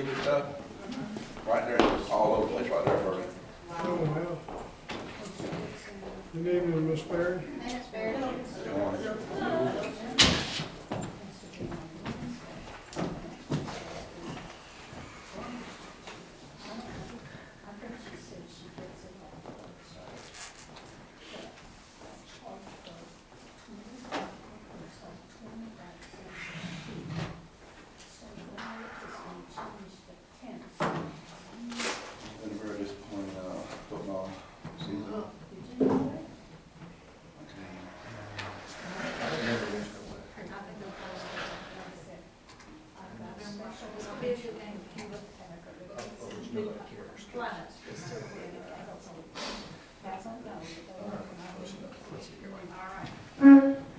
and stuff. Right there, it's all over the place right there for me. Oh, well. Good evening, Miss Perry. That's fair. Been very disappointed, football season.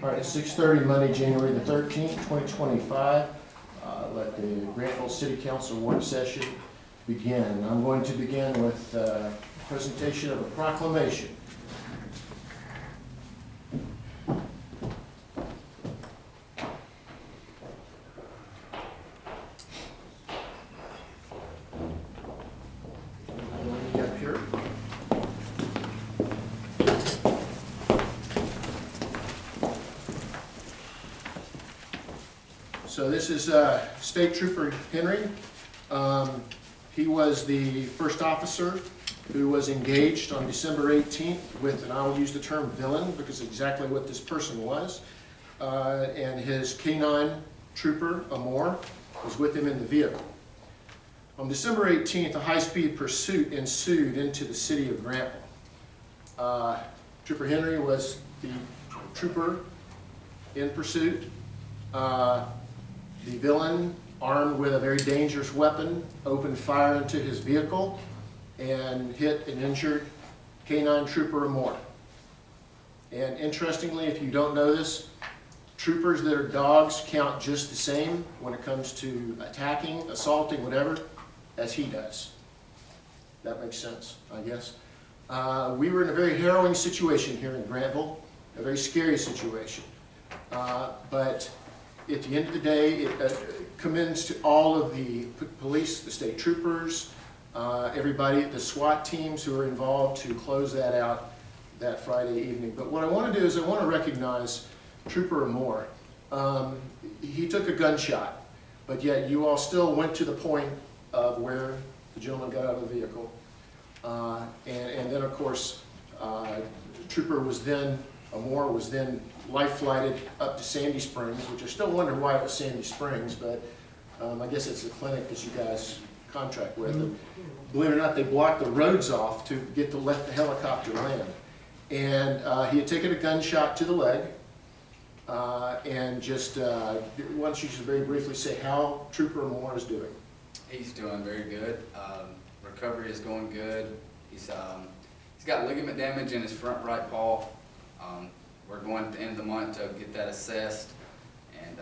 All right, it's 6:30, Monday, January the 13th, 2025. Let the Grantville City Council work session begin. I'm going to begin with presentation of a proclamation. Up here. So this is State Trooper Henry. He was the first officer who was engaged on December 18th with, and I'll use the term villain because exactly what this person was, and his K-9 trooper, Amor, was with him in the vehicle. On December 18th, a high-speed pursuit ensued into the city of Grantville. Trooper Henry was the trooper in pursuit. The villain, armed with a very dangerous weapon, opened fire into his vehicle and hit and injured K-9 trooper Amor. And interestingly, if you don't know this, troopers that are dogs count just the same when it comes to attacking, assaulting, whatever, as he does. That makes sense, I guess. We were in a very harrowing situation here in Grantville, a very scary situation. But at the end of the day, it commends to all of the police, the state troopers, everybody, the SWAT teams who were involved to close that out that Friday evening. But what I want to do is I want to recognize Trooper Amor. He took a gunshot, but yet you all still went to the point of where the gentleman got out of the vehicle. And then, of course, Trooper was then, Amor was then life-flighted up to Sandy Springs, which I still wonder why it was Sandy Springs, but I guess it's the clinic that you guys contract with. And believe it or not, they blocked the roads off to get to let the helicopter land. And he had taken a gunshot to the leg. And just, why don't you just very briefly say how Trooper Amor is doing? He's doing very good. Recovery is going good. He's got ligament damage in his front right paw. We're going at the end of the month to get that assessed, and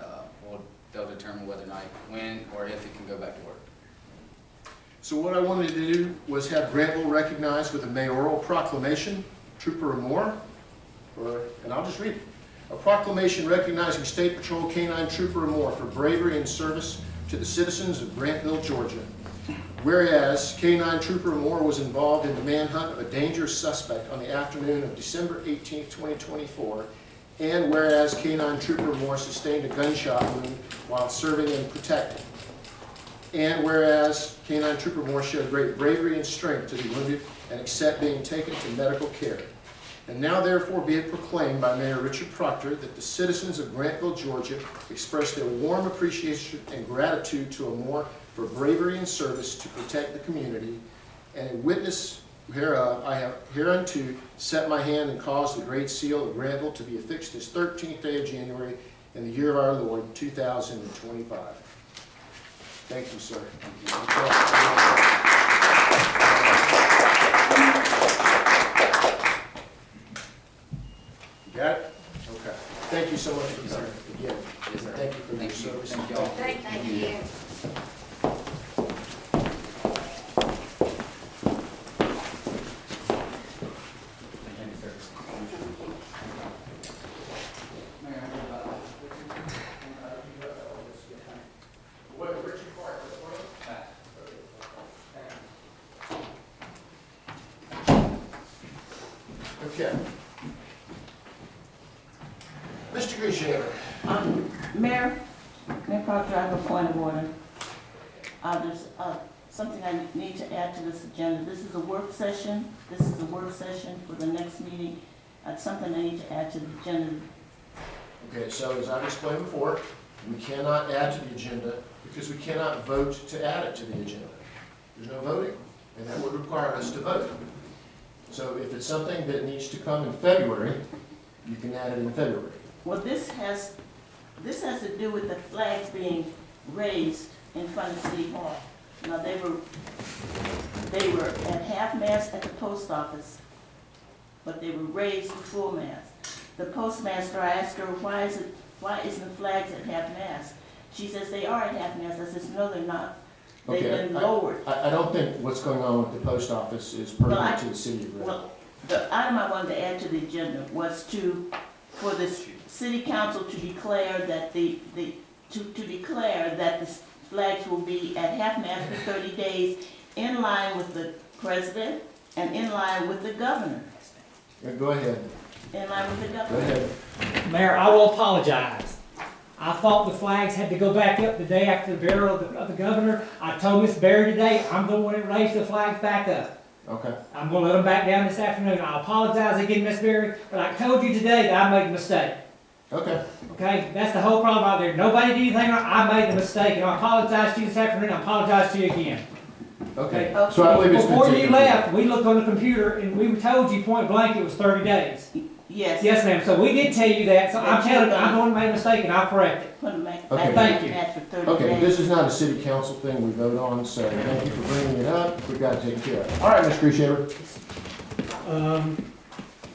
they'll determine whether or not, when or if he can go back to work. So what I wanted to do was have Grantville recognized with a mayoral proclamation, Trooper Amor, and I'll just read it. A proclamation recognizing State Patrol K-9 Trooper Amor for bravery and service to the citizens of Grantville, Georgia. Whereas K-9 Trooper Amor was involved in the manhunt of a dangerous suspect on the afternoon of December 18, 2024, and whereas K-9 Trooper Amor sustained a gunshot wound while serving and protecting, and whereas K-9 Trooper Amor showed great bravery and strength to the wounded and accept being taken to medical care. And now therefore be it proclaimed by Mayor Richard Proctor that the citizens of Grantville, Georgia express their warm appreciation and gratitude to Amor for bravery and service to protect the community, and in witness hereof I have hereunto set my hand and caused the great seal of Grantville to be affixed this 13th day of January in the year of our Lord, 2025. Thank you, sir. You got it? Okay. Thank you so much for coming. Again, Yes, sir. thank you for your service. Thank y'all. Thank you. Screenshaver. Mayor, Mayor Proctor, I have a point of order. There's something I need to add to this agenda. This is a work session. This is a work session for the next meeting. Something I need to add to the agenda. Okay, so as I've explained before, we cannot add to the agenda because we cannot vote to add it to the agenda. There's no voting, and that would require us to vote. So if it's something that needs to come in February, you can add it in February. Well, this has to do with the flags being raised in front of City Hall. Now, they were at half-mast at the post office, but they were raised to full mast. The postmaster, I asked her, why isn't the flags at half-mast? She says they are at half-mast. I says, no, they're not. They've Okay, been lowered. I don't think what's going on with the post office is pertinent to the city of Grantville. Well, the item I wanted to add to the agenda was for the city council to declare that the flags will be at half-mast for 30 days, in line with the president and in line with the governor. Yeah, go ahead. In line with the Go governor. ahead. Mayor, I will apologize. I thought the flags had to go back up the day after the burial of the governor. I told Miss Barry today, I'm the one that raised the flags back up. Okay. I'm gonna let them back down this afternoon. I apologize again, Miss Barry, but I told you today that I made a mistake. Okay. Okay, that's the whole problem out there. Nobody did anything wrong. I made the mistake, and I apologize to you this afternoon. I apologize to you again. Okay. Okay. So I believe it's been Before you taken care of. left, we looked on the computer and we told you point blank it was 30 days. Yes. Yes, ma'am. So we did tell you that. So I'm telling you, I'm going to make a mistake and I'll correct it. Put them back Okay. Thank you. at for 30 Okay, days. this is not a city council thing we vote on, so thank you for bringing it up. We've got to take care of it. All right, Ms. Screenshaver.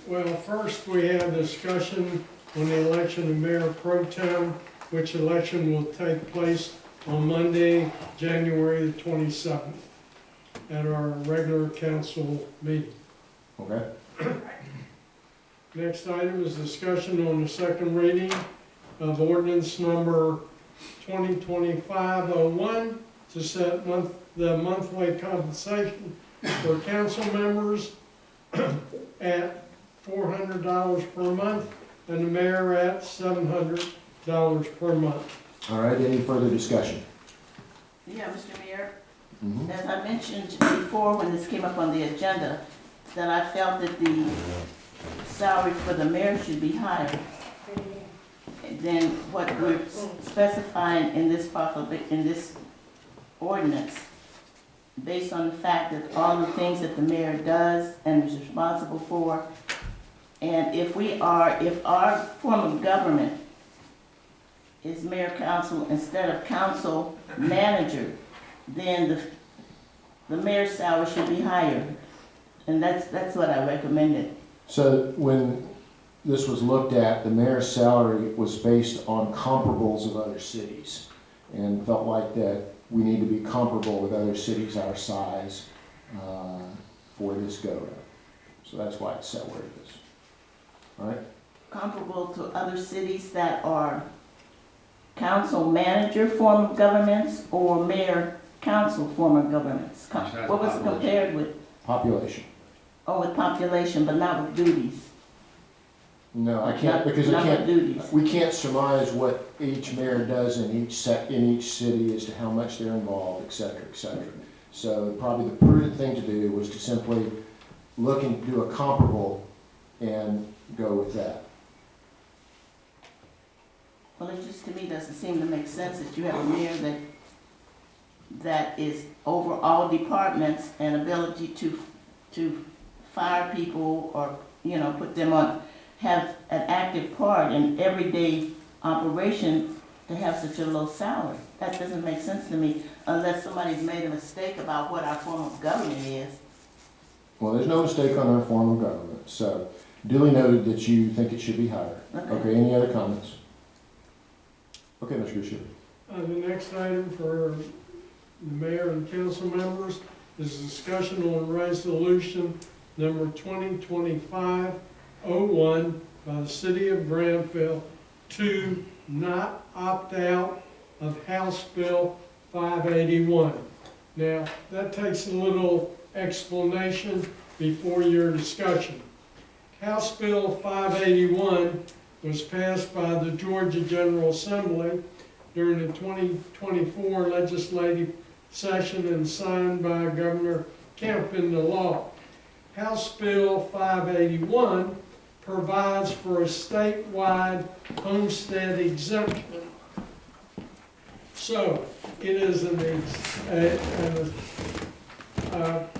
Well, first we have discussion on the election of Mayor Pro Tem, which election will take place on Monday, January the 27th, at our regular council meeting. Okay. Next item is discussion on the second reading of ordinance number 2025-01 to set the monthly compensation for council members at $400 per month and the mayor at $700 per month. All right, any further discussion? Yeah, Mr. Mayor, Mhm. as I mentioned before when this came up on the agenda, that I felt that the salary for the mayor should be higher than what we're specifying in this ordinance, based on the fact that all the things that the mayor does and is responsible for. And if our form of government is mayor council instead of council manager, then the mayor's salary should be higher. And that's what I recommended. So when this was looked at, the mayor's salary was based on comparables of other cities and felt like that we need to be comparable with other cities our size for this go-round. So that's why it's set where it is. All right? Comparable to other cities that are council manager form of governments or mayor council form of governments. What was it compared with? Population. Oh, with population, but not with duties. No, I can't, because Not with duties. we can't surmise what each mayor does in each city as to how much they're involved, et cetera, et cetera. So probably the prudent thing to do was to simply look and do a comparable and go with that. Well, it just to me doesn't seem to make sense that you have a mayor that is over all departments and ability to fire people or, put them on, have an active part in everyday operation to have such a low salary. That doesn't make sense to me unless somebody's made a mistake about what our form of government is. Well, there's no mistake on our form of government, so duly noted that you think it should be higher. Okay, any other comments? Okay, Mr. Gusher. The next item for the mayor and council members is discussion on resolution number 2025-01 by the city of Grantville to not opt out of House Bill 581. Now, that takes a little explanation before your discussion. House Bill 581 was passed by the Georgia General Assembly during the 2024 legislative session and signed by Governor Kemp into law. House Bill 581 provides for a statewide homestead exemption. So, it is a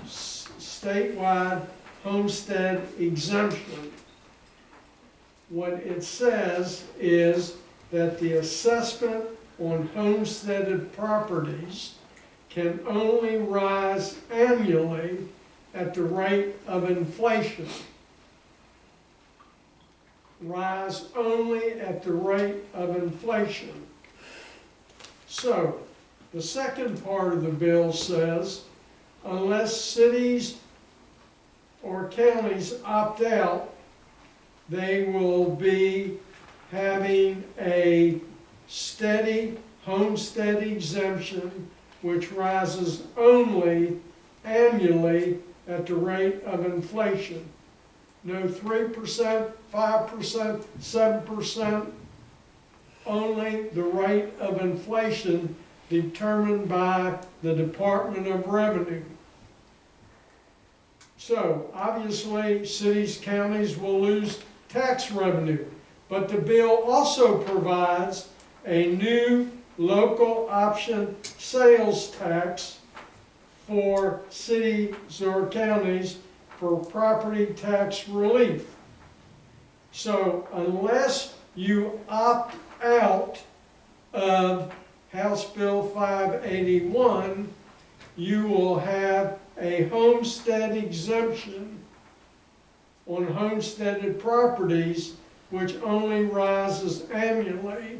statewide homestead exemption. What it says is that the assessment on homesteaded properties can only rise annually at the rate of inflation. Rise only at the rate of inflation. So, the second part of the bill says, unless cities or counties opt out, they will be having a steady homestead exemption which rises only annually at the rate of inflation. No 3%, 5%, 7%, only the rate of inflation determined by the Department of Revenue. So, obviously, cities, counties will lose tax revenue, but the bill also provides a new local option sales tax for cities or counties for property tax relief. So, unless you opt out of House Bill 581, you will have a homestead exemption on homesteaded properties which only rises annually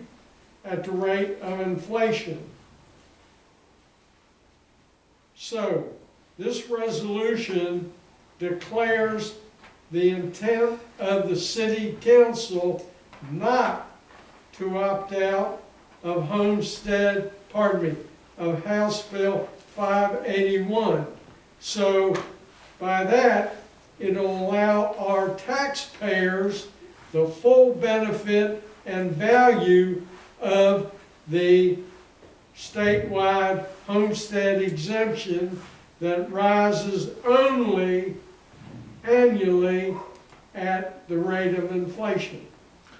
at the rate of inflation. So, this resolution declares the intent of the city council not to opt out of of House Bill 581. So, by that, it'll allow our taxpayers the full benefit and value of the statewide homestead exemption that rises only annually at the rate of inflation.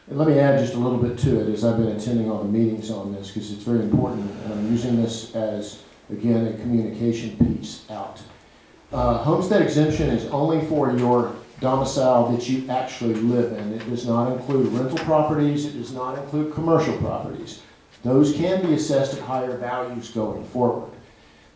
And let me add just a little bit to it, as I've been attending all the meetings on this, because it's very important, and I'm using this as, again, a communication piece out. Homestead exemption is only for your domicile that you actually live in. It does not include rental properties. It does not include commercial properties. Those can be assessed at higher values going forward.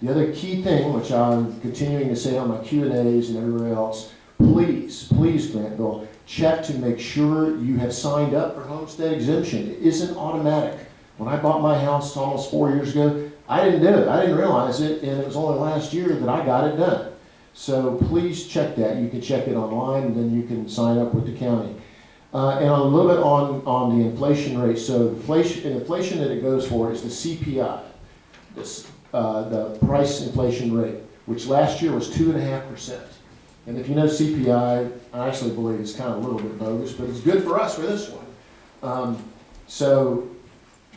The other key thing, which I'm continuing to say on my Q&As and everywhere else, please, Grantville, check to make sure you have signed up for homestead exemption. It isn't automatic. When I bought my house almost 4 years ago, I didn't do it. I didn't realize it, and it was only last year that I got it done. So please check that. You can check it online, and then you can sign up with the county. And a little bit on the inflation rate. So inflation that it goes for is the CPI, the price inflation rate, which last year was 2.5%. And if you know CPI, I actually believe it's kind of a little bit bogus, but it's good for us for this one. So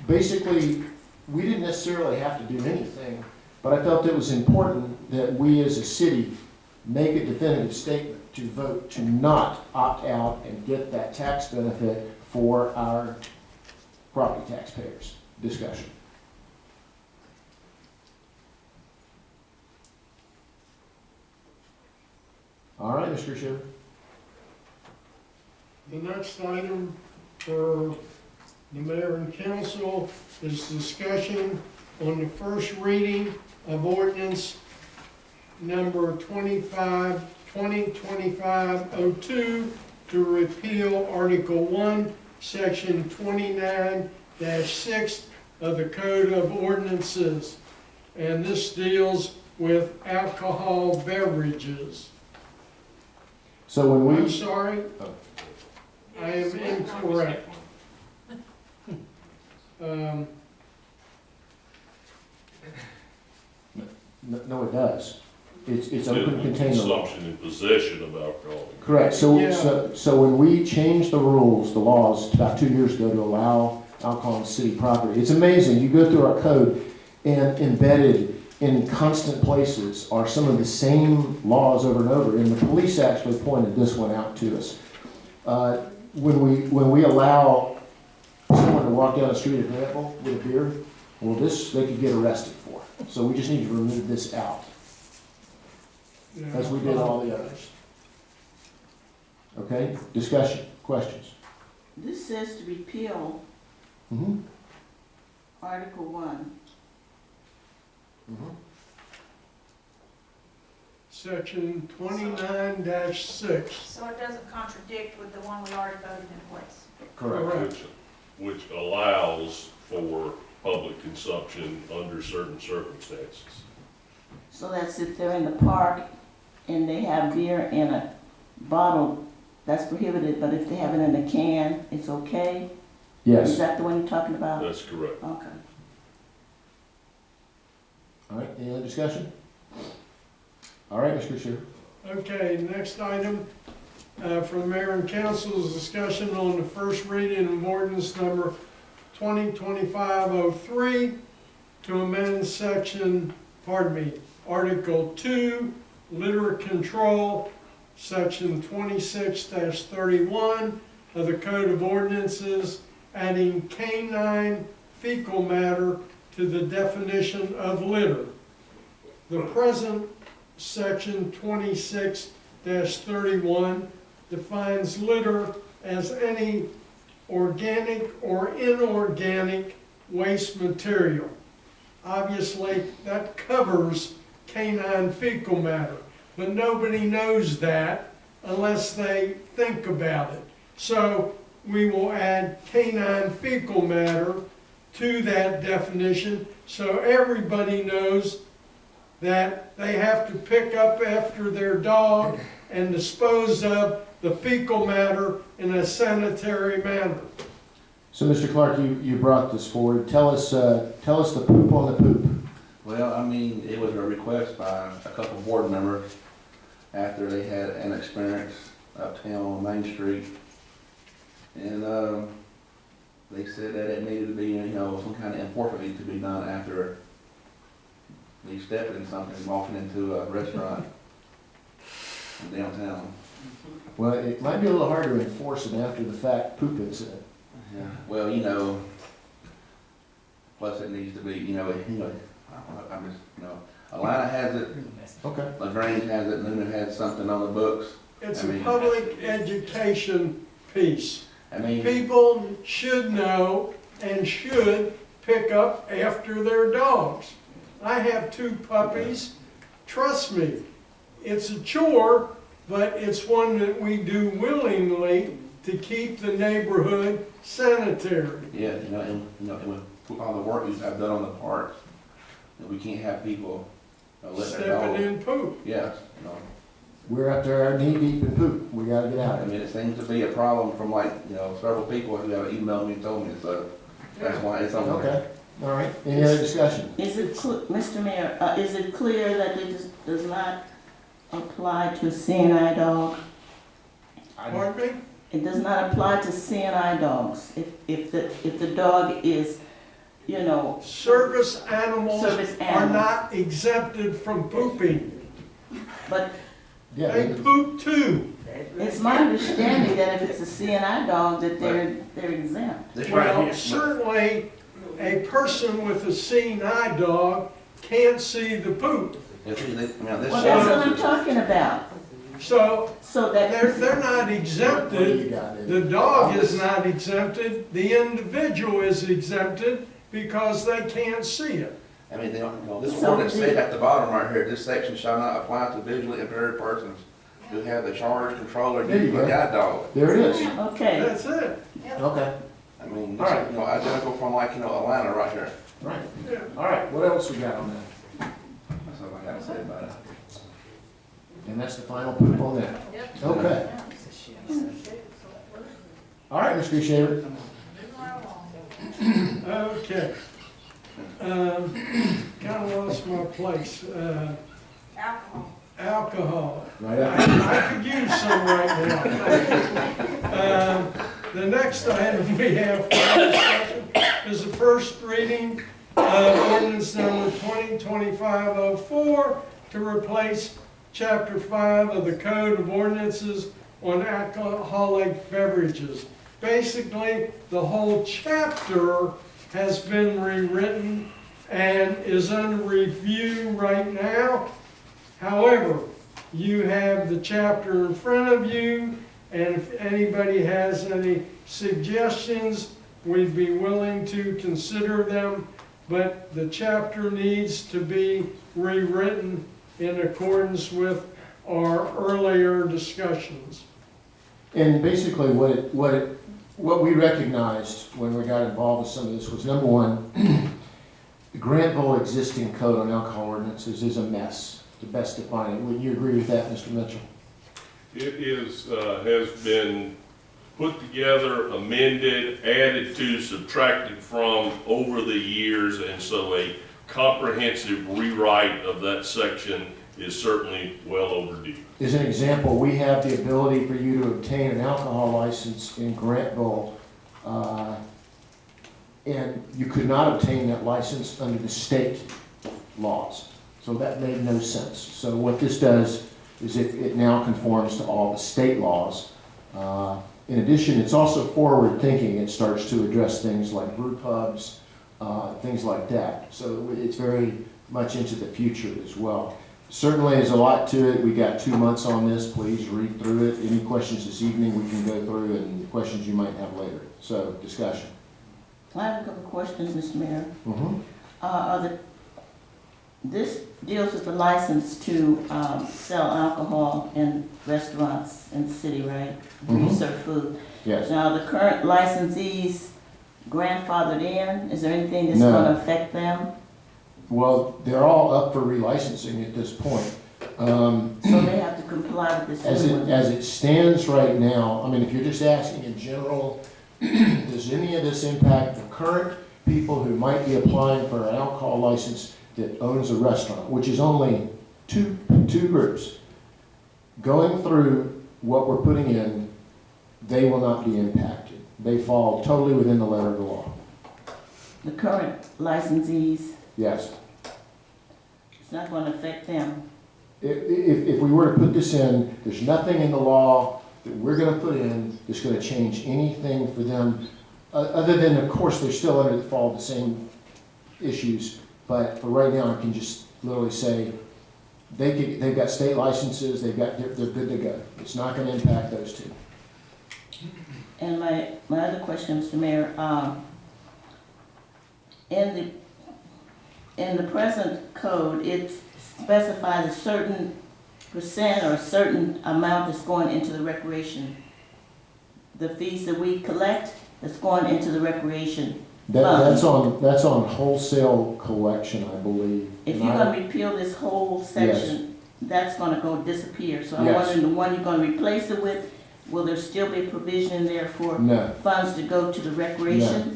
basically, we didn't necessarily have to do anything, but I felt it was important that we as a city make a definitive statement to vote to not opt out and get that tax benefit for our property taxpayers. Discussion. All right, Mr. Shiver. The next item for the mayor and council is discussion on the first reading of ordinance number 2025-02 to repeal Article 1, Section 29-6 of the Code of Ordinances. And this deals with alcohol beverages. So when I'm we, sorry, I am incorrect. no, it does. It's open container law. Consumption and possession of alcohol. Correct, so Yeah. when we changed the rules, the laws, about 2 years ago to allow alcohol on city property, it's amazing, you go through our code and embedded in constant places are some of the same laws over and over, and the police actually pointed this one out to us. When we allow someone to walk down the street of Grantville with a beer, well, this, they could get arrested for. So we just need to remove this out, as we did all the others. Okay, discussion, questions? This says to repeal Mm-hmm. Article 1. Mm-hmm. Section 29-6. So it doesn't contradict with the one we already voted in place. Correct. Which allows for public consumption under certain circumstances. So that's if they're in the park and they have beer in a bottle, that's prohibited, but if they have it in a can, it's okay? Is Yes. that the one you're talking about? That's correct. Okay. All right, any other discussion? All right, Mr. Sherry. Okay, next item, from the mayor and council's discussion on the first reading of ordinance number 2025-03 to amend section, Article 2, litter control, section 26-31 of the Code of Ordinances, adding canine fecal matter to the definition of litter. The present section 26-31 defines litter as any organic or inorganic waste material. Obviously, that covers canine fecal matter, but nobody knows that unless they think about it. So we will add canine fecal matter to that definition so everybody knows that they have to pick up after their dog and dispose of the fecal matter in a sanitary manner. So, Mr. Clark, you brought this forward. Tell us the poop on the poop. Well, I mean, it was a request by a couple board members after they had an experience uptown on Main Street. And, they said that it needed to be, some kind of enforcement needed to be done after they stepped in something, walking into a restaurant in downtown. Well, it might be a little hard to enforce an after-the-fact poop incident. Yeah. Well, plus it needs to be, I'm just, Atlanta has it, Okay. LaGrange has it, Newman has something on the books. It's I a mean- public education piece. I mean, People should know and should pick up after their dogs. I have 2 puppies. Trust me, it's a chore, but it's one that we do willingly to keep the neighborhood sanitary. yeah, and with all the work I've done on the parks, we can't have people let their Stepping dogs. in poop. Yes, We're up there our knee deep in poop. We gotta get out I of it. mean, it seems to be a problem from several people who have emailed me and told me, so that's why it's on there. Okay, all right. Any other discussion? Is it, Mr. Mayor, is it clear that it does not apply to a CNI dog? Pardon me? It does not apply to CNI dogs. If the dog is, Service animals Service are animals. not exempted from pooping. but Yeah. They poop too. it's my understanding that if it's a CNI dog, that they're exempt. This right Well, here, certainly, a person with a seeing eye dog can't see the poop. this Well, that's what I'm talking about. So So that, they're not What do you exempted. got in? The dog is not exempted. The individual is exempted because they can't see it. I mean, this ordinance said at the bottom right here, this section shall not apply to visually impaired persons who have the charge, control, or There you use of a go. guide dog. There it is. okay, That's it. Okay, I mean, All right. identical from Atlanta right here. right. Yeah. All right, what else we got on that? That's all I gotta say about it. And that's the final poop on that. Yep. Okay. All right, Mr. Shaver. Moving right along. Okay. Kind of lost my place. Alcohol. alcohol. Right after. I could use some right now. The next item we have for discussion is the first reading of ordinance number 2025-04 to replace chapter 5 of the Code of Ordinances on alcoholic beverages. Basically, the whole chapter has been rewritten and is under review right now. However, you have the chapter in front of you, and if anybody has any suggestions, we'd be willing to consider them, but the chapter needs to be rewritten in accordance with our earlier discussions. And basically what we recognized when we got involved with some of this was, number one, the Grantville existing code on alcohol ordinances is a mess, to best define it. Would you agree with that, Mr. Mitchell? It is, has been put together, amended, added to, subtracted from over the years, and so a comprehensive rewrite of that section is certainly well overdue. As an example, we have the ability for you to obtain an alcohol license in Grantville, and you could not obtain that license under the state laws. So that made no sense. So what this does is it now conforms to all the state laws. In addition, it's also forward-thinking. It starts to address things like brew pubs, things like that. So it's very much into the future as well. Certainly there's a lot to it. We got 2 months on this. Please read through it. Any questions this evening we can go through, and questions you might have later. So, discussion. I have a couple of questions, Mr. Mayor. Mm-hmm. This deals with the license to sell alcohol in restaurants in the city, right? Mhm. Serve food. Yes. Now, the current licensees grandfathered in, is there anything that's No. going to affect them? Well, they're all up for relicensing at this point. So they have to comply with this As new it, one? as it stands right now, I mean, if you're just asking in general, does any of this impact the current people who might be applying for an alcohol license that owns a restaurant, which is only two groups? Going through what we're putting in, they will not be impacted. They fall totally within the letter of the law. The current licensees, Yes. it's not going to affect them? If we were to put this in, there's nothing in the law that we're gonna put in that's gonna change anything for them, other than, of course, they're still under the fall of the same issues, but for right now, I can just literally say, they've got state licenses, they're good to go. It's not gonna impact those two. And my other question, Mr. Mayor, in the present code, it specifies a certain percent or a certain amount that's going into the recreation. The fees that we collect, that's going into the recreation. That's on wholesale collection, I believe. If And you're I- gonna repeal this whole section, that's gonna go disappear. So I'm Yes. wondering, the one you're gonna replace it with, will there still be provision in there for No, funds to go to the recreation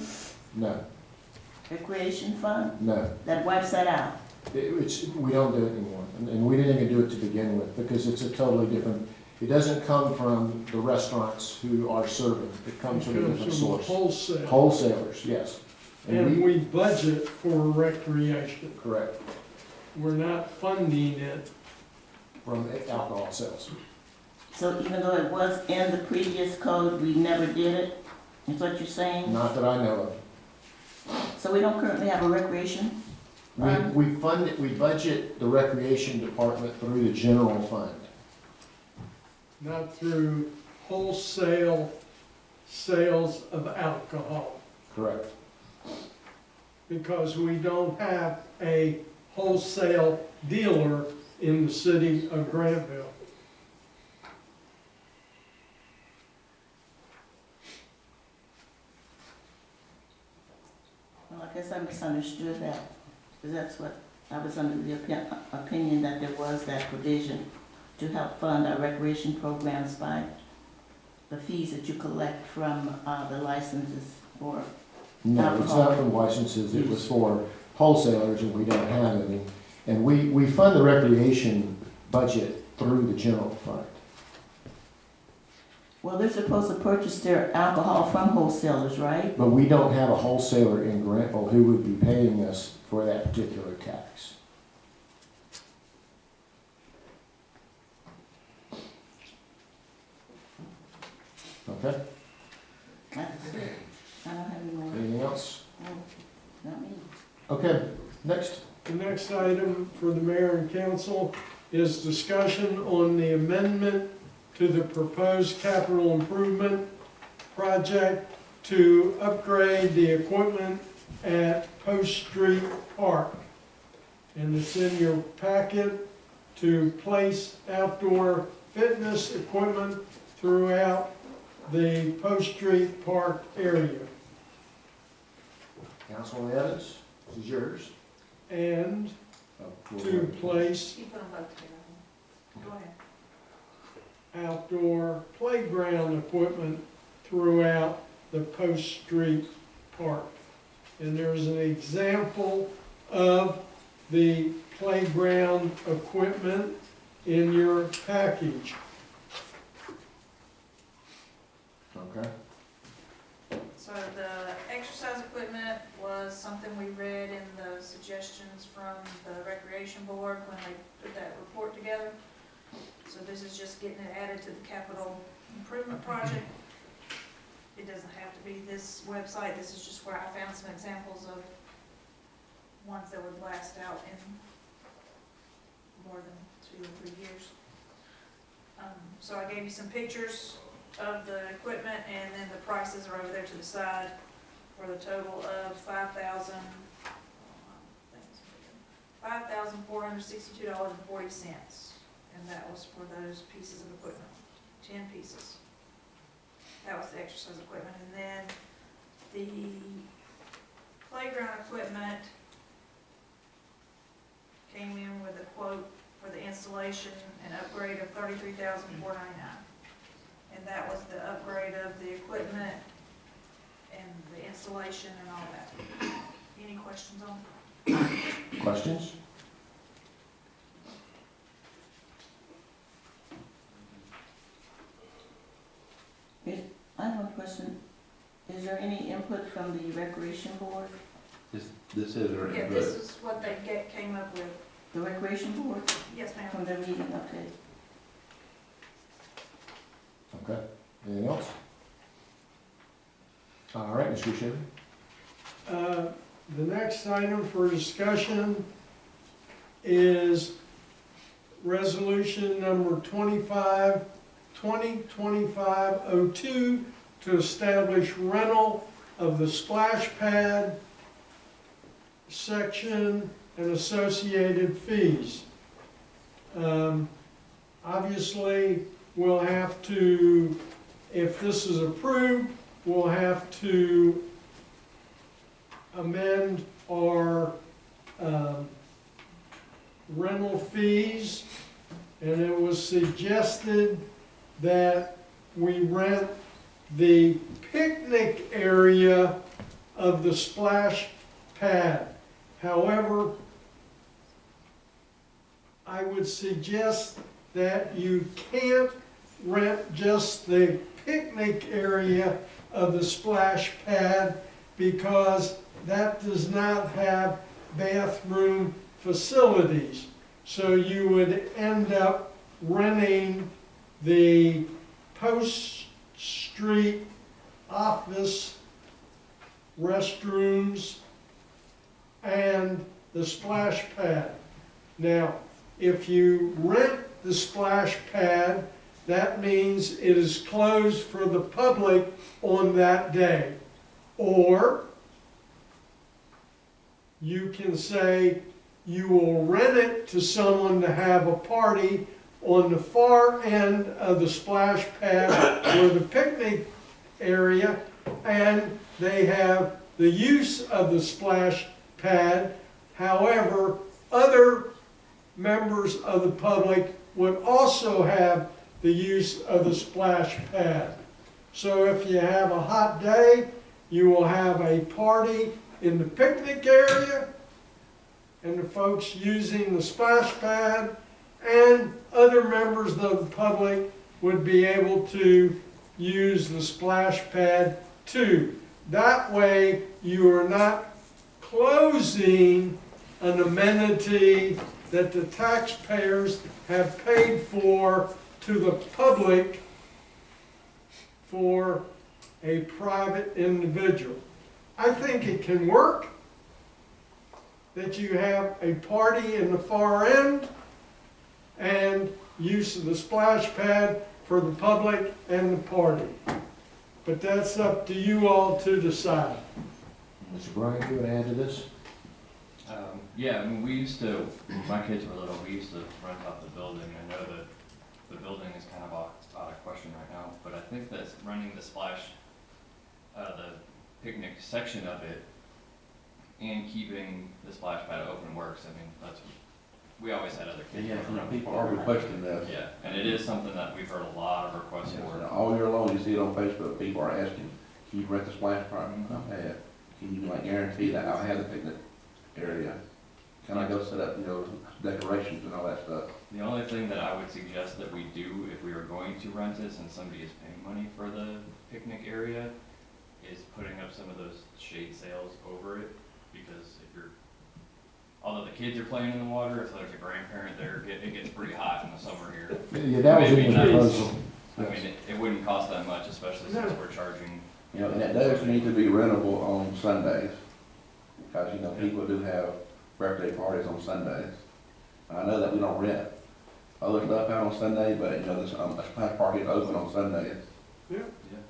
fund? no. That wipes that out? We don't do it anymore, and we didn't even do it to begin with, because it's a totally different, it doesn't come from the restaurants who are serving, it comes from a different source. Wholesale. Wholesalers, yes. And we budget for recreation. Correct, We're not funding it. from alcohol sales. So even though it was in the previous code, we never did it? Is what you're saying? Not that I know of. So we don't currently have a recreation? We fund it, we budget the recreation department through the general fund. Not through wholesale sales of alcohol, Correct. because we don't have a wholesale dealer in the city of Grantville. Well, I guess I misunderstood that, because that's what, I was under the opinion that there was that provision to help fund our recreation programs by the fees that you collect from the licenses for. No, it's not from licenses, it was for wholesalers, and we don't have any. And we fund the recreation budget through the general fund. Well, they're supposed to purchase their alcohol from wholesalers, right? But we don't have a wholesaler in Grantville who would be paying us for that particular tax. Okay, That's it. I don't have any more. anything else? No, not me. Okay, next. The next item for the mayor and council is discussion on the amendment to the proposed capital improvement project to upgrade the equipment at Post Street Park. And it's in your packet to place outdoor fitness equipment throughout the Post Street Park area. Councilman Evans, this is yours. And to place You put them both together. Go ahead. outdoor playground equipment throughout the Post Street Park. And there's an example of the playground equipment in your package. Okay. So the exercise equipment was something we read in the suggestions from the recreation board when they put that report together. So this is just getting it added to the capital improvement project. It doesn't have to be this website, this is just where I found some examples of ones that would last out in more than 2 or 3 years. So I gave you some pictures of the equipment, and then the prices are over there to the side for the total of $5,462.40, and that was for those pieces of equipment, 10 pieces. That was the exercise equipment, and then the playground equipment came in with a quote for the installation and upgrade of $33,499. And that was the upgrade of the equipment and the installation and all that. Any questions on it? Questions? I have one question. Is there any input from the recreation board? This is our Yeah, input. this is what they came up with. The recreation board Yes, ma'am. from their meeting, okay. Okay. Anything else? All right, Mr. Sherry. The next item for discussion is resolution number 2025-02 to establish rental of the splash pad section and associated fees. Obviously, we'll have to, if this is approved, we'll have to amend our rental fees, and it was suggested that we rent the picnic area of the splash pad. However, I would suggest that you can't rent just the picnic area of the splash pad because that does not have bathroom facilities. So you would end up renting the Post Street office, restrooms, and the splash pad. Now, if you rent the splash pad, that means it is closed for the public on that day. Or you can say you will rent it to someone to have a party on the far end of the splash pad or the picnic area, and they have the use of the splash pad. However, other members of the public would also have the use of the splash pad. So if you have a hot day, you will have a party in the picnic area and the folks using the splash pad, and members of the public would be able to use the splash pad too. That way, you are not closing an amenity that the taxpayers have paid for to the public for a private individual. I think it can work, that you have a party in the far end and use of the splash pad for the public and the party. But that's up to you all to decide. Mr. Brian, you want to add to this? Yeah, I mean, we used to, when my kids were little, we used to rent out the building. I know that the building is kind of out of question right now, but I think that running the splash, the picnic section of it, and keeping the splash pad open works. I mean, that's, we always had other kids. Yeah, running around. people are requesting this. Yeah, and it is something that we've heard a lot of requests Yeah, for. all year long, you see it on Facebook, people are asking, can you rent the splash park? I'll have it. Can you like guarantee that I'll have the picnic area? Can I go set up, decorations and all that stuff? The only thing that I would suggest that we do if we are going to rent it, since somebody is paying money for the picnic area, is putting up some of those shade sails over it, because if you're, although the kids are playing in the water, if there's a grandparent there, it gets pretty hot in the summer here. Yeah, that was Maybe in the nice. proposal. I mean, it wouldn't cost that much, especially since we're charging. And it does need to be rentable on Sundays, because, people do have birthday parties on Sundays. And I know that we don't rent other stuff out on Sunday, but, this, splash park is open on Sundays. Yeah.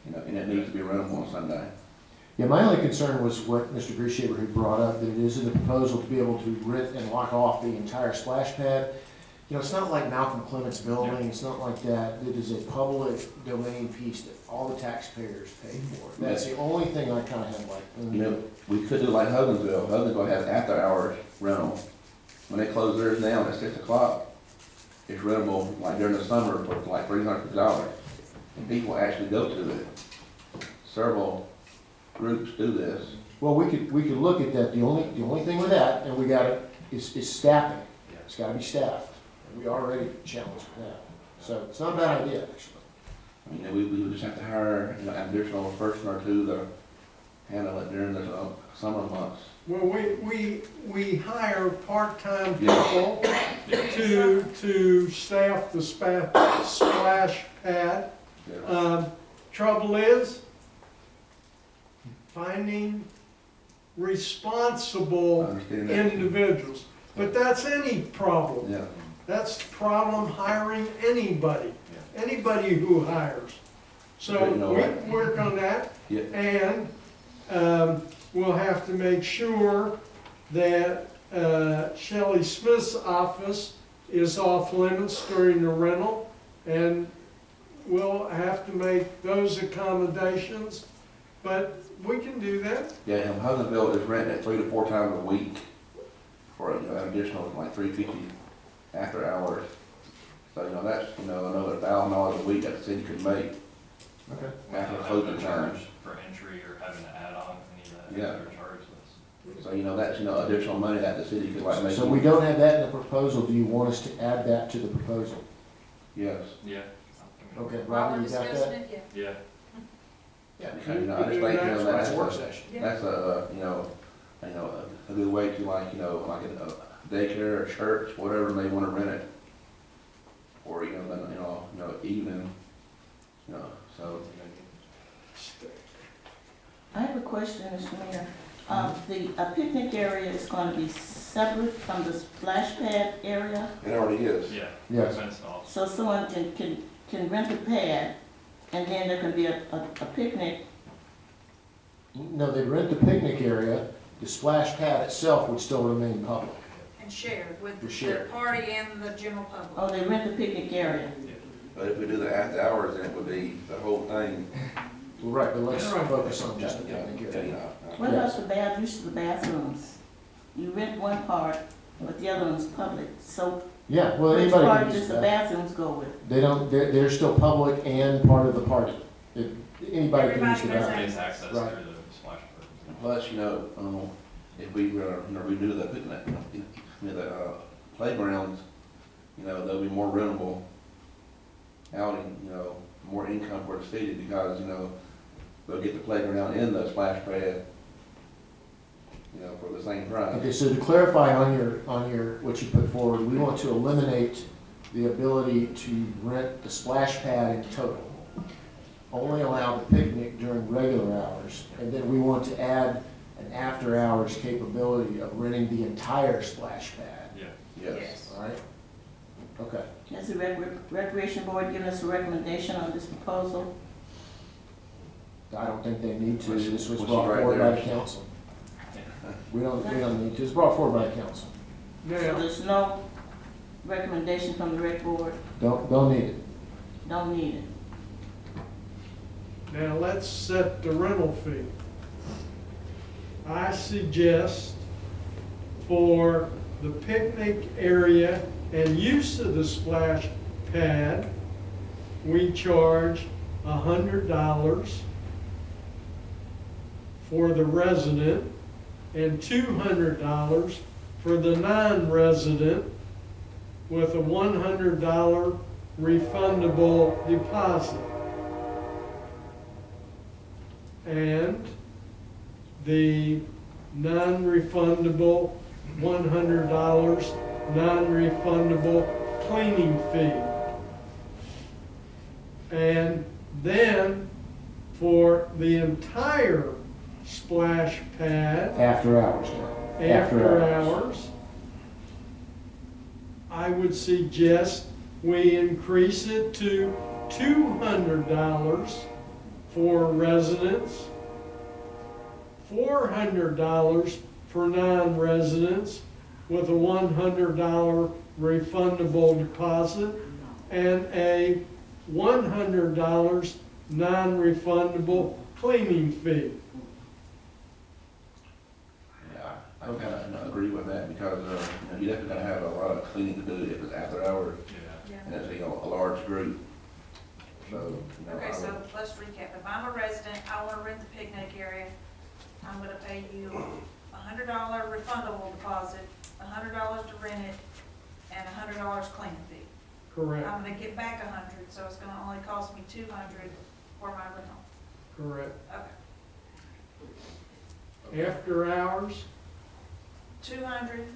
And it needs to be rentable on Sunday. Yeah, my only concern was what Mr. Grishaber had brought up, that it is in the proposal to be able to rent and lock off the entire splash pad. It's not like Malcolm Clement's building, it's not like that. It is a public domain piece that all the taxpayers pay for. That's the only thing I kind of had like. We could do like Hugginsville. Hugginsville has after-hours rental. When they close theirs down at 6 o'clock, it's rentable like during the summer for like $300. And people actually go to it. Several groups do this. Well, we could look at that. The only thing with that, and we got it, is staffing. It's gotta be staffed. And we already challenged with that. So it's not a bad idea, actually. We would just have to hire, an additional person or two to handle it during the summer months. Well, we hire part-time Yeah. people to staff the splash pad. Yeah. Trouble is finding responsible I understand that. individuals. But that's any problem. Yeah. That's the problem hiring anybody, anybody who hires. So we can work on that. Yeah. And we'll have to make sure that Shelley Smith's office is off limits during the rental. And we'll have to make those accommodations, but we can do that. Yeah, and Hugginsville is renting it 3 to 4 times a week for an additional like $350 after hours. So that's another $1,000 a week that the city could make Okay. after Without closing having to time. charge for entry or having to add on any of that Yeah. extra charge list. So that's additional money that the city could like make. So we don't have that in the proposal. Do you want us to add that to the proposal? Yes. Yeah. Okay, While Robert, we're you got discussing that? it, yeah. Yeah. Yeah. Because, I just think, That's a work that's session. that's a good way to like a daycare or church, whatever they want to rent it. Or, evening, so. I have a question, Mr. Mayor. The picnic area is going to be separate from the splash pad area, It already is. Yeah. Yes. Fenced off. so someone can rent a pad, and then there can be a picnic. No, they'd rent the picnic area. The splash pad itself would still remain public. And shared with For the shared. party and the general public. Oh, they rent the picnic area. But if we do the after hours, then it would be the whole thing. Well, right, but let's Right. focus on just the picnic area. What Yes. about the use of the bathrooms? You rent one part, but the other one's public, so Yeah, well, which anybody part can does use the that. bathrooms go with? They're still public and part of the party. Anybody can use the Everybody has bathroom. It's access Right. through the splash pad. Plus, if we were, redo the picnic, the playgrounds, there'll be more rentable outing, more income for the city because, they'll get the playground in the splash pad, for the same price. Okay, so to clarify on your, what you put forward, we want to eliminate the ability to rent the splash pad in total. Only allow the picnic during regular hours, and then we want to add an after-hours capability of renting the entire splash pad, Yeah. Yes. all right? Okay, Has the recreation board given us a recommendation on this proposal? I don't think they need to, Which- this was which brought is right forward by there. the council. We don't need to, it's brought forward by the council. So Now, there's no recommendation from the rec board, Don't need it. don't need it. now let's set the rental fee. I suggest for the picnic area and use of the splash pad, we charge $100 for the resident and $200 for the non-resident with a $100 refundable deposit. And the non-refundable $100 non-refundable cleaning fee. And then for the entire splash pad, After hours now. after hours, I would suggest we increase it to $200 for residents, $400 for non-residents with a $100 refundable deposit and a $100 non-refundable cleaning fee. Yeah, I kind of agree with that because, you're definitely gonna have a lot of cleaning to do if it's after hours Yeah. and it's, a large group. So, Okay, so let's recap. If I'm a resident, I wanna rent the picnic area, I'm gonna pay you $100 refundable deposit, $100 to rent it, and $100 cleaning fee. Correct, I'm gonna get back 100, so it's gonna only cost me 200 for my rental. correct. Okay. After hours, 200,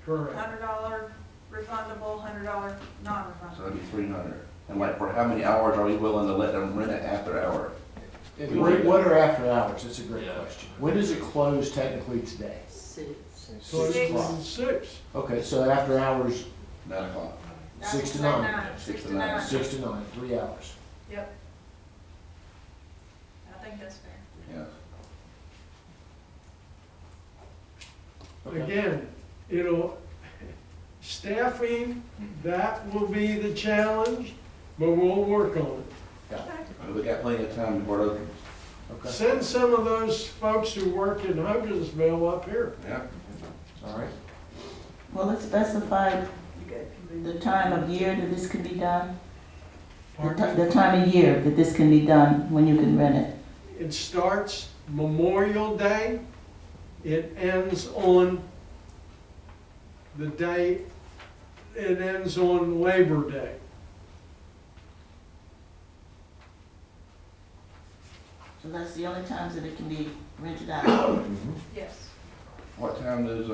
correct. $100 refundable, $100 So non-refundable. that'd be 300. And like, for how many hours are we willing to let them rent it after hour? And what are after hours? That's a great Yeah. question. When does it close technically today? Close Six. to 6. Okay, so after hours, 9 o'clock. That's 6 to what I'm 9. saying, 6 to 9. 9. 6 to 9, 3 hours. Yep. I think that's fair. Yes. Okay. Again, staffing, that will be the challenge, but we'll work on it. We got plenty of time before it opens. Okay, Send some of those folks who work in Hogansville up here. Yeah. all right. Will it specify the time of year that this can be done? The time of year that this can be done, when you can rent it? It starts Memorial Day, it ends on the day, it ends on Labor Day. So that's the only times that it can be rented out? Mhm. Yes. What time does,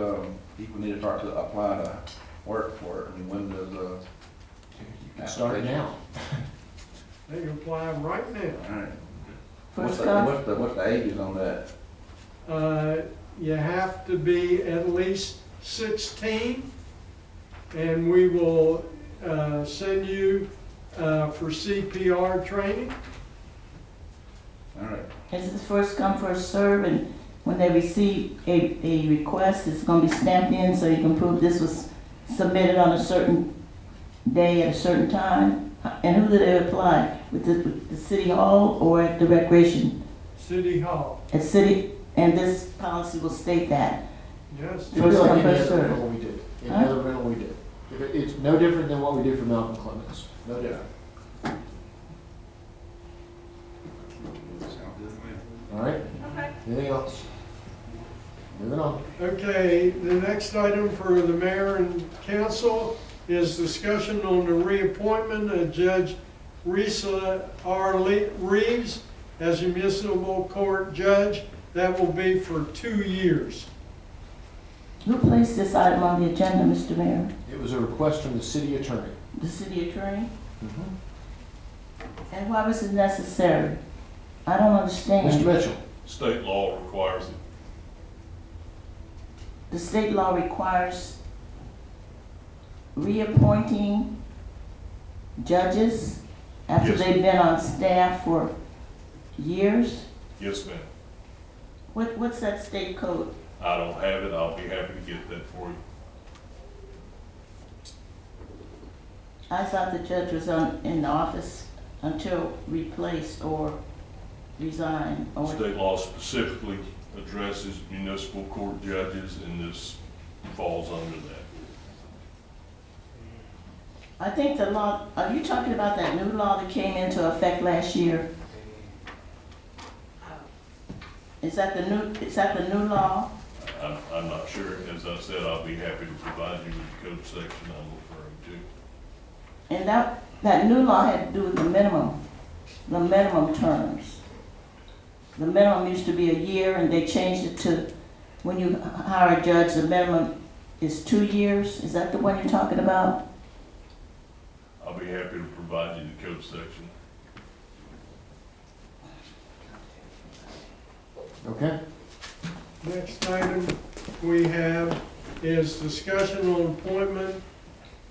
people need to start to apply to work for it? I mean, when does, You can start now. They can apply right now. All right. What's First the, come, what's the ages on that? You have to be at least 16, and we will send you for CPR training. All right. is it first come, first serve, and when they receive a request, it's gonna be stamped in so you can prove this was submitted on a certain day at a certain time? And who do they apply? With the city hall or at the recreation? City Hall, At city, and this policy will state that. yes. It'll be First like come, any first other served. rental we did, any Huh? other rental we did. It's no different than what we did for Malcolm Clemens, no different. Sound good? All right, Okay. anything else? Moving on. Okay, the next item for the mayor and council is discussion on the reappointment of Judge Risa R. Reeves as your municipal court judge. That will be for 2 years. Who placed this item on the agenda, Mr. Mayor? It was a request from the city attorney. The city attorney? And why was it necessary? I don't understand. Mr. Mitchell? State law requires it. The state law requires reappointing judges after Yes. they've been on staff for years? Yes, ma'am. What's that state code? I don't have it. I'll be happy to get that for you. I thought the judge was in office until replaced or resigned. Or State law specifically addresses municipal court judges, and this falls under that. I think the law, are you talking about that new law that came into effect last year? Is that the new law? I'm not sure. As I said, I'll be happy to provide you with the code section I'm referring to. And that new law had to do with the minimum terms. The minimum used to be a year, and they changed it to, when you hire a judge, the minimum is 2 years. Is that the one you're talking about? I'll be happy to provide you the code section. Okay. Next item we have is discussion on appointment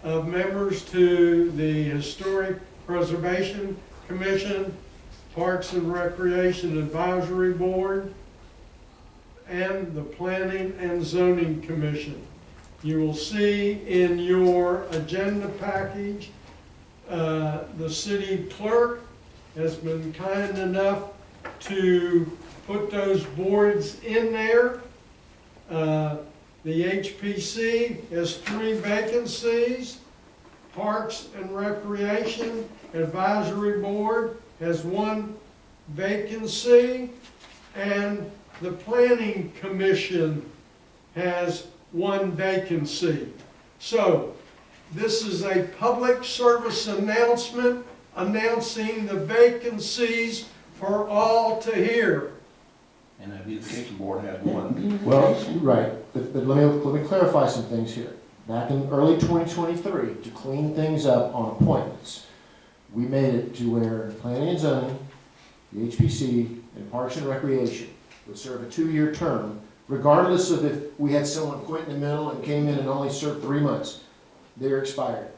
of members to the Historic Preservation Commission, Parks and Recreation Advisory Board, and the Planning and Zoning Commission. You will see in your agenda package, the city clerk has been kind enough to put those boards in there. The HPC has 3 vacancies. Parks and Recreation Advisory Board has 1 vacancy. And the Planning Commission has 1 vacancy. So, this is a public service announcement announcing the vacancies for all to hear. And the beautification board has 1. Well, right, but let me clarify some things here. Back in early 2023, to clean things up on appointments, we made it to where planning and zoning, the HPC, and Parks and Recreation would serve a 2-year term, regardless of if we had someone quit in the middle and came in and only served 3 months. They're expired.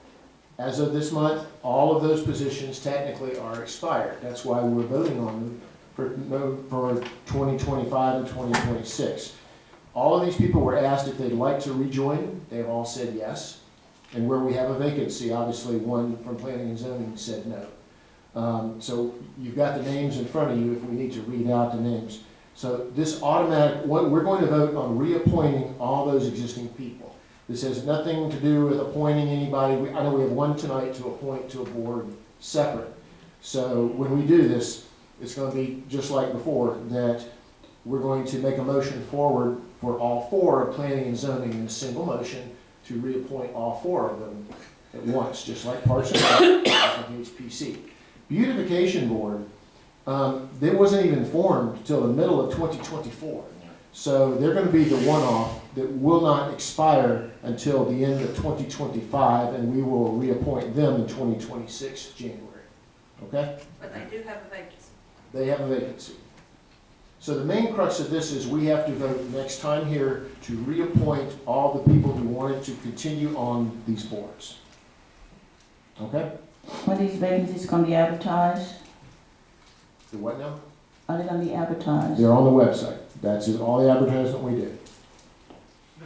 As of this month, all of those positions technically are expired. That's why we're voting on them for 2025 and 2026. All of these people were asked if they'd like to rejoin. They've all said yes. And where we have a vacancy, obviously one from planning and zoning said no. So you've got the names in front of you if we need to read out the names. So this automatic, we're going to vote on reappointing all those existing people. This has nothing to do with appointing anybody. I know we have 1 tonight to appoint to a board separate. So when we do this, it's going to be just like before, that we're going to make a motion forward for all 4 of planning and zoning in a single motion to reappoint all 4 of them at once, just like Parks and Rec, just like HPC. Beautification Board, they wasn't even formed until the middle of 2024. So they're going to be the one-off that will not expire until the end of 2025, and we will reappoint them in 2026 January. Okay? But they do have a vacancy. They have a vacancy. So the main crux of this is we have to vote next time here to reappoint all the people who wanted to continue on these boards. Okay? Are these vacancies going to be advertised? The what now? Are they going to be advertised? They're on the website. That's all the advertisement we did.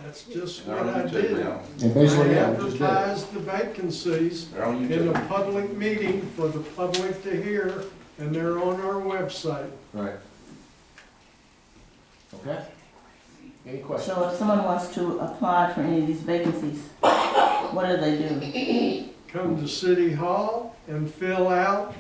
That's just They're what on I YouTube did. now. And basically, I yeah, we just did it. advertised the vacancies They're on in a YouTube. public meeting for the public to hear, and they're on our website. Right. Okay? Any questions? So if someone wants to apply for any of these vacancies, what do they do? Come to City Hall and fill out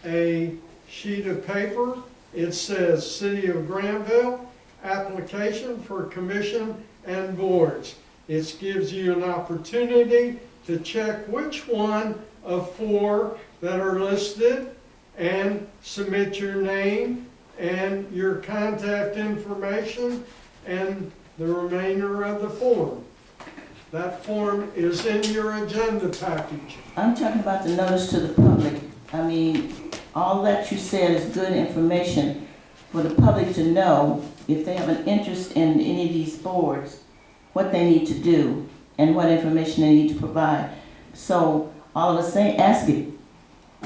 a sheet of paper. It says City of Grantville, application for commission and boards. It gives you an opportunity to check which one of 4 that are listed and submit your name and your contact information and the remainder of the form. That form is in your agenda package. I'm talking about the notice to the public. I mean, all that you said is good information for the public to know if they have an interest in any of these boards, what they need to do and what information they need to provide. So all of us saying, ask it,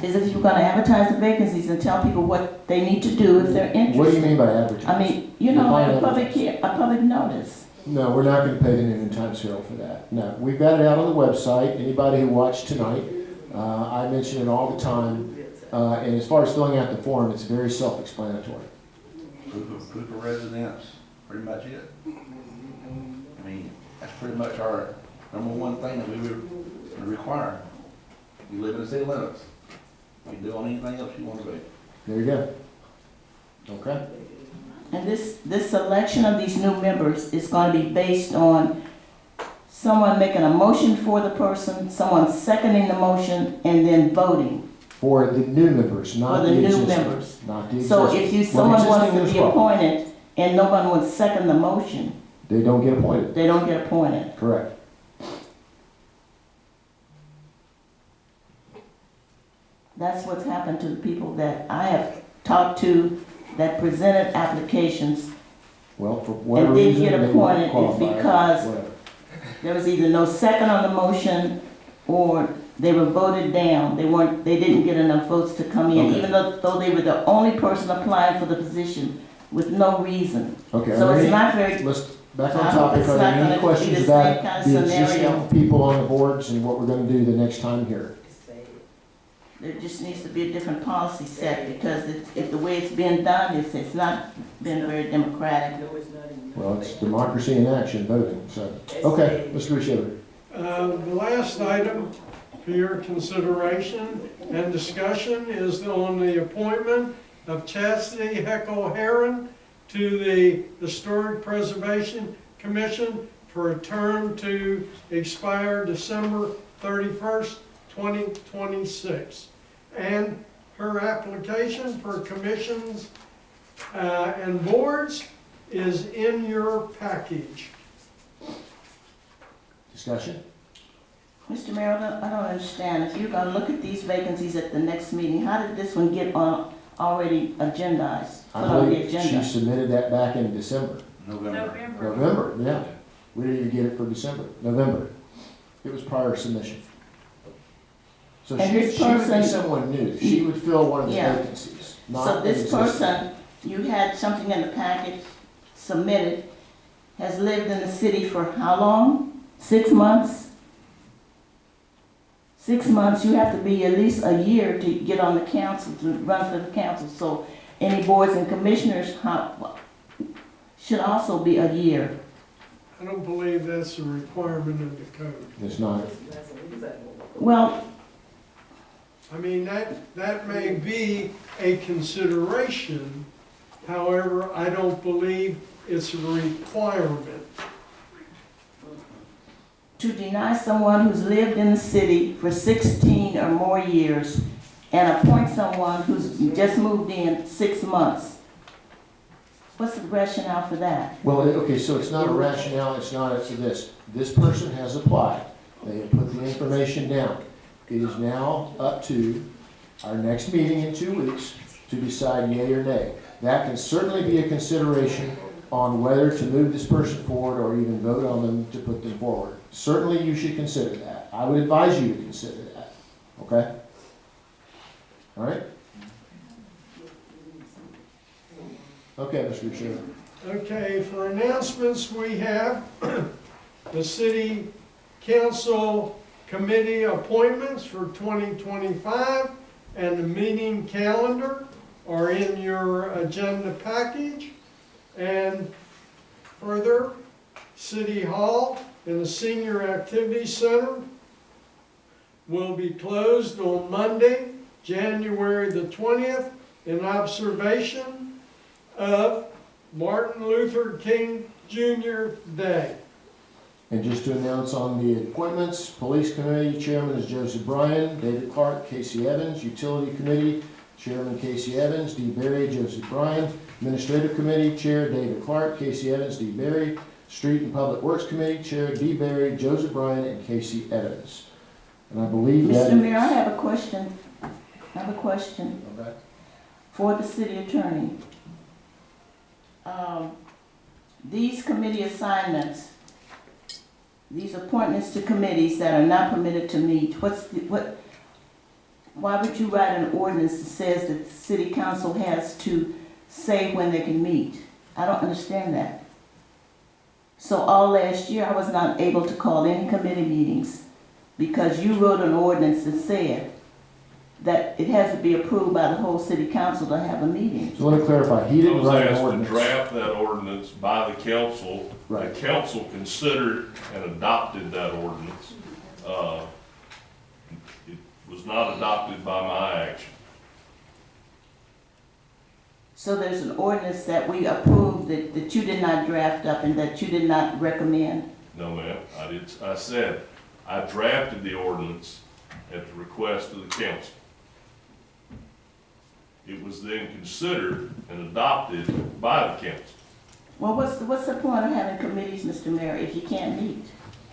is if you're gonna advertise the vacancies and tell people what they need to do if they're interested. What do you mean by advertising? I mean, you know, like a public notice. No, we're not gonna pay the Noonan Times-Herald for that. No, we've got it out on the website. Anybody who watched tonight, I mention it all the time. And as far as filling out the form, it's very self-explanatory. Proof of residence, pretty much it. I mean, that's pretty much our #1 thing that we would require. You live in the city limits. You can do on anything else you want to do. There you go. Okay? And this selection of these new members is going to be based on someone making a motion for the person, someone seconding the motion, and then voting For the new members, not for the the new existing. members. Not the So existing. if Well, someone wants existing to as be well. appointed and no one would second the motion, They don't get appointed. they don't get appointed. Correct. That's what's happened to the people that I have talked to that presented applications. Well, for whatever didn't reason, get they weren't appointed is qualified, because- whatever. There was either no second on the motion or they were voted down. They didn't get enough votes to come in, Okay. even though they were the only person applying for the position with no reason. Okay, So are it's there not any, very, let's, back on I hope topic, it's are there not any gonna be questions the about same kind of the scenario. existing people on the boards and what we're gonna do the next time here? there just needs to be a different policy set because if the way it's been done, it's not been very democratic. Well, it's democracy in action, voting, so, okay, Mr. Rushier. The last item for your consideration and discussion is on the appointment of Chastity Heckle Heron to the Historic Preservation Commission for a term to expire December 31st, 2026. And her application for commissions and boards is in your package. Discussion? Mr. Mayor, I don't understand. If you're gonna look at these vacancies at the next meeting, how did this one get on, already agendized? Put I on the believe she agenda? submitted that back in December. November. November, yeah. We didn't even get it for December, November. It was prior submission. So And she this would be person- someone new. She would fill one of the Yeah. vacancies, not So an this existing. person, you had something in the packet submitted, has lived in the city for how long? 6 months? 6 months, you have to be at least a year to get on the council, to run for the council. So any boards and commissioners should also be a year. I don't believe that's a requirement of the code. It's not. Well, I mean, that may be a consideration, however, I don't believe it's a requirement. to deny someone who's lived in the city for 16 or more years and appoint someone who's just moved in 6 months. What's the rationale for that? Well, okay, so it's not a rationale, it's not, it's this. This person has applied. They have put the information down. It is now up to our next meeting in 2 weeks to decide yea or nay. That can certainly be a consideration on whether to move this person forward or even vote on them to put them forward. Certainly you should consider that. I would advise you to consider that, okay? All right? Okay, Mr. Chair. Okay, for announcements, we have the city council committee appointments for 2025 and the meeting calendar are in your agenda package. And further, City Hall and the Senior Activity Center will be closed on Monday, January the 20th, in observation of Martin Luther King Jr. Day. And just to announce on the appointments, Police Committee Chairman is Joseph Bryan, David Clark, Casey Evans, Utility Committee Chairman Casey Evans, D. Berry, Joseph Bryan, Administrative Committee Chair David Clark, Casey Evans, D. Berry, Street and Public Works Committee Chair D. Berry, Joseph Bryan, and Casey Evans. And I believe that. Mr. Mayor, I have a question. Okay. For the city attorney. These committee assignments, these appointments to committees that are not permitted to meet, why would you write an ordinance that says that the city council has to say when they can meet? I don't understand that. So all last year, I was not able to call any committee meetings because you wrote an ordinance that said that it has to be approved by the whole city council to have a meeting. So I want to clarify, he I didn't was write an asked to ordinance. draft that ordinance by the council. Right. The council considered and adopted that ordinance. It was not adopted by my action. So there's an ordinance that we approved that you did not draft up and that you did not recommend. No, ma'am, I said, I drafted the ordinance at the request of the council. It was then considered and adopted by the council. Well, what's the point of having committees, Mr. Mayor, if you can't meet?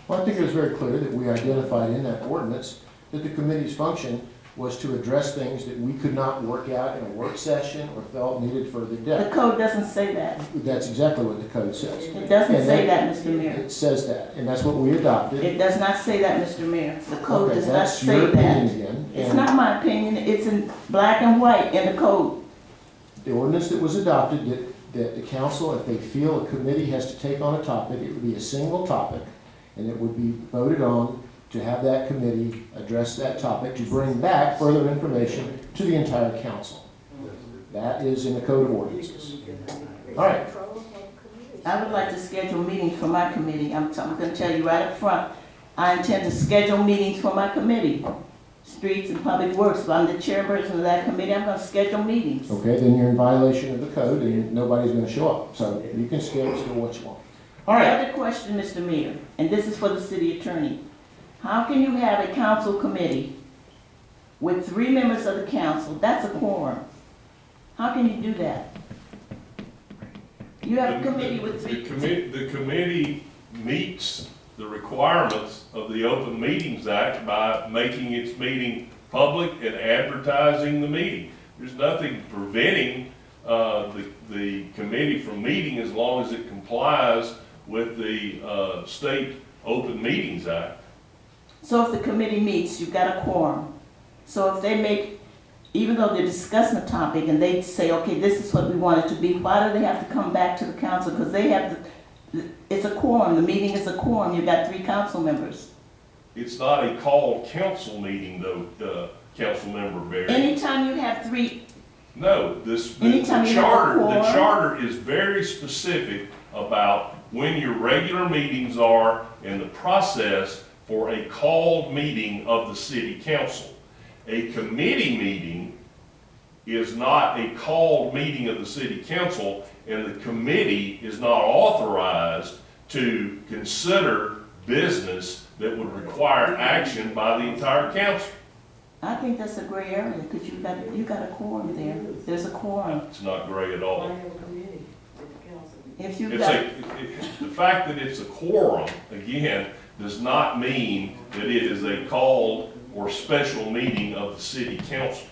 Well, I think it was very clear that we identified in that ordinance that the committee's function was to address things that we could not work out in a work session or felt needed further The depth. code doesn't say that. That's exactly what the code says. It doesn't And say that, Mr. Mayor. It says that, and that's what we adopted. It does not say that, Mr. Mayor. The code Okay, does not that's say your opinion that. again. It's And not my opinion, it's in black and white in the code. the ordinance that was adopted, that the council, if they feel a committee has to take on a topic, it would be a single topic, and it would be voted on to have that committee address that topic, to bring back further information to the entire council. That is in the code of ordinances. All right. I would like to schedule meetings for my committee. I'm gonna tell you right up front, I intend to schedule meetings for my committee. Streets and Public Works, if I'm the chairperson of that committee, I'm gonna schedule meetings. Okay, then you're in violation of the code, and nobody's gonna show up, so you can schedule what you want. All The right. other question, Mr. Mayor, and this is for the city attorney. How can you have a council committee with 3 members of the council? That's a quorum. How can you do that? You have a committee with 3. The committee meets the requirements of the Open Meetings Act by making its meeting public and advertising the meeting. There's nothing preventing the committee from meeting as long as it complies with the state Open Meetings Act. So if the committee meets, you've got a quorum. So if they make, even though they're discussing a topic and they say, okay, this is what we want it to be, why do they have to come back to the council? Because they have it's a quorum, the meeting is a quorum, you've got 3 council members. It's not a called council meeting though, Councilmember Berry. Anytime you have 3, No, the Anytime you have a quorum. charter is very specific about when your regular meetings are and the process for a called meeting of the city council. A committee meeting is not a called meeting of the city council, and the committee is not authorized to consider business that would require action by the entire council. I think that's a gray area, because you got a quorum there. There's a quorum. It's not gray at all. If you've It's got, the fact that it's a quorum, again, does not mean that it is a called or special meeting of the city council.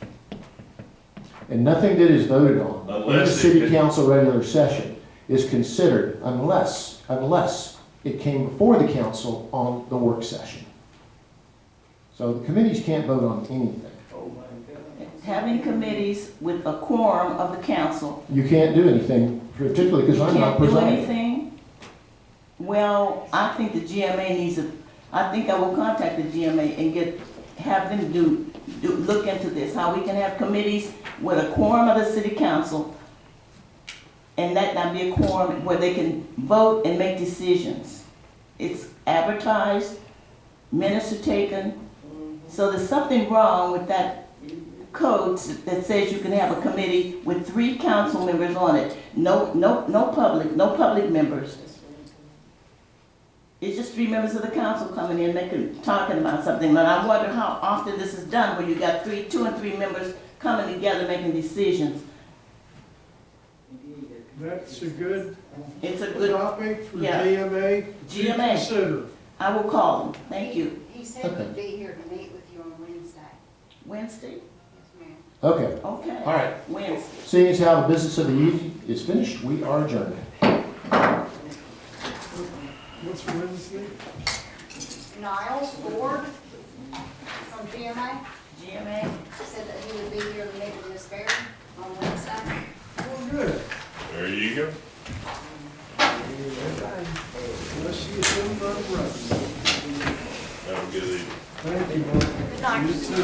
And nothing that is voted on in the Unless city it- council regular session is considered unless it came before the council on the work session. So the committees can't vote on anything. having committees with a quorum of the council, You can't do anything, particularly because you I'm not can't do presiding. anything? Well, I think the GMA needs I think I will contact the GMA and have them look into this, how we can have committees with a quorum of the city council, and that not be a quorum where they can vote and make decisions. It's advertised, minutes are taken, so there's something wrong with that code that says you can have a committee with 3 council members on it. No public members. It's just 3 members of the council coming in, talking about something, but I wonder how often this is done, where you got 2 and 3 members coming together making decisions. That's a good It's a good, topic for Yeah. GMA to GMA. consider. I will call them, thank you. He said he'd be here to meet with you on Wednesday. Wednesday? Yes, ma'am. Okay, Okay. all right. Wednesday. Seeing as how the business of the evening is finished, we are adjourned. What's Wednesday? Niles Ford from GMA GMA? said that he would be here to meet with Miss Berry on Wednesday. Oh, good. There you go. Let's see if somebody runs. Have a good evening. Thank you, Mark. Good night. You too.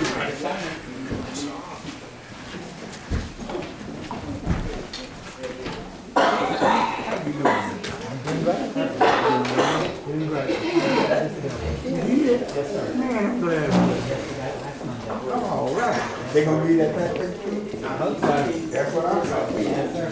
All right. They gonna be that back? I hope so. That's what I'm talking about.